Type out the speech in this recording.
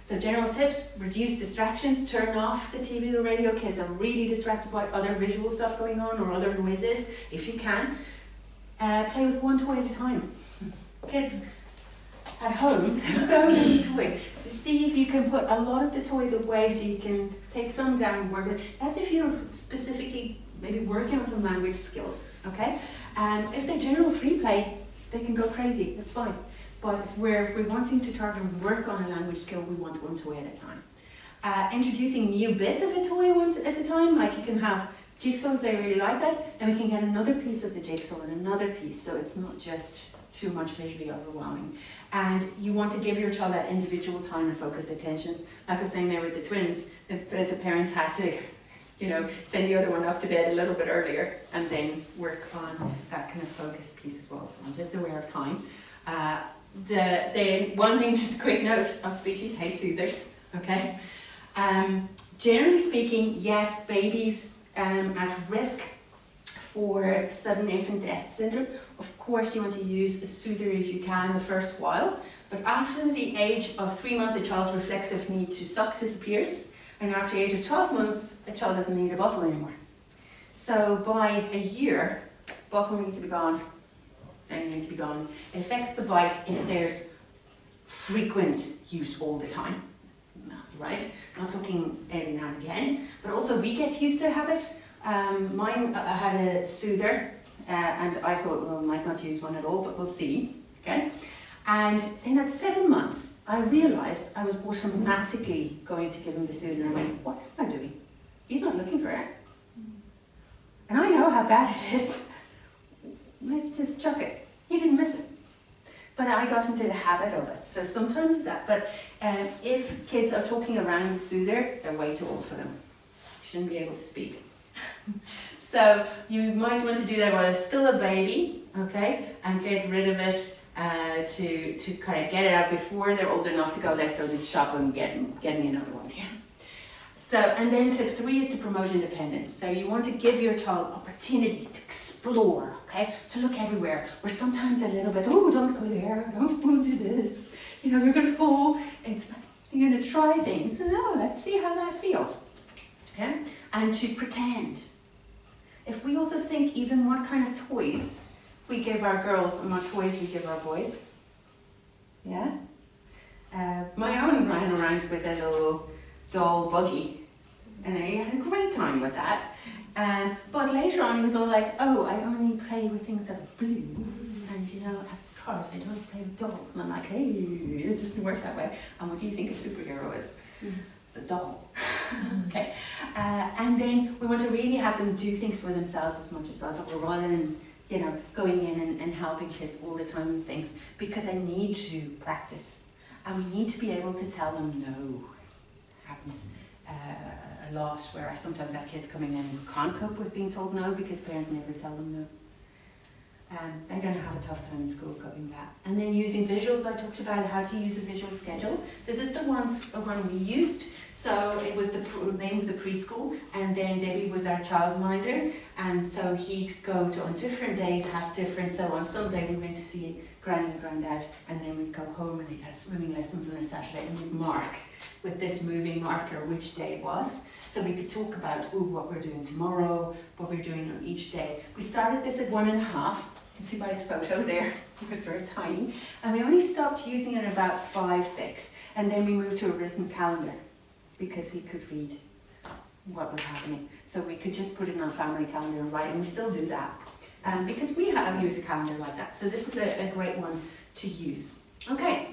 So general tips, reduce distractions, turn off the TV or radio. Kids are really distracted by other visual stuff going on or other noises, if you can. Play with one toy at a time. Kids at home have so many toys. So see if you can put a lot of the toys away so you can take some down and work with. That's if you're specifically maybe working on some language skills, okay? And if they're general free play, they can go crazy, that's fine. But if we're wanting to target and work on a language skill, we want one toy at a time. Introducing new bits of a toy one at a time, like you can have jigsaws, they really like that, then we can get another piece of the jigsaw and another piece, so it's not just too much visually overwhelming. And you want to give your child that individual time and focused attention. Like I was saying there with the twins, the parents had to, send the other one up to bed a little bit earlier and then work on that kind of focused piece as well. So I'm just aware of time. The one thing, just a quick note, our species hate soothers, okay? Generally speaking, yes, babies at risk for sudden infant death syndrome. Of course, you want to use a soother if you can the first while, but after the age of 3 months, a child's reflexive need to suck disappears, and after the age of 12 months, a child doesn't need a bottle anymore. So by a year, bottle needs to be gone, and it needs to be gone. It affects the bite if there's frequent use all the time, right? Not talking every now and again, but also we get used to a habit. Mine had a soother, and I thought, well, I might not use one at all, but we'll see, okay? And then at 7 months, I realised I was automatically going to give him the soother, and I went, what am I doing? He's not looking for it. And I know how bad it is. Let's just chuck it. He didn't miss it. But I got into the habit of it, so sometimes it's that. But if kids are talking around the soother, they're way too old for them. Shouldn't be able to speak. So you might want to do that while it's still a baby, okay, and get rid of it to kind of get it out before they're old enough to go, let's go to the shop and get me another one here. So, and then tip 3 is to promote independence. So you want to give your child opportunities to explore, okay, to look everywhere. We're sometimes a little bit, oh, don't go there, don't do this, you're going to fall. You're going to try things. So no, let's see how that feels. Okay? And to pretend. If we also think even what kind of toys we give our girls and what toys we give our boys. Yeah? My own ran around with a little doll buggy and I had a great time with that. But later on he was all like, oh, I only play with things that are blue and at cars I don't play with dolls. And I'm like, hey, it doesn't work that way. And what do you think a superhero is? It's a doll. Okay. And then we want to really have them do things for themselves as much as possible rather than going in and helping kids all the time with things, because they need to practice and we need to be able to tell them no. It happens a lot where I sometimes have kids coming in who can't cope with being told no because parents never tell them no. They're going to have a tough time in school coping that. And then using visuals, I talked about how to use a visual schedule. This is the one we used. So it was the name of the preschool, and then Debbie was our childminder, and so he'd go to on different days, have different, so on Sunday we went to see Granny and Grandad, and then we'd go home and he'd have swimming lessons on a Saturday, and we'd mark with this moving marker which day it was. So we could talk about what we're doing tomorrow, what we're doing on each day. We started this at 1.5. You can see by his photo there, it was very tiny. And we only stopped using it at about 5, 6. And then we moved to a written calendar because he could read what was happening. So we could just put it on a family calendar and write, and we still do that. Because we have used a calendar like that. So this is a great one to use. Okay,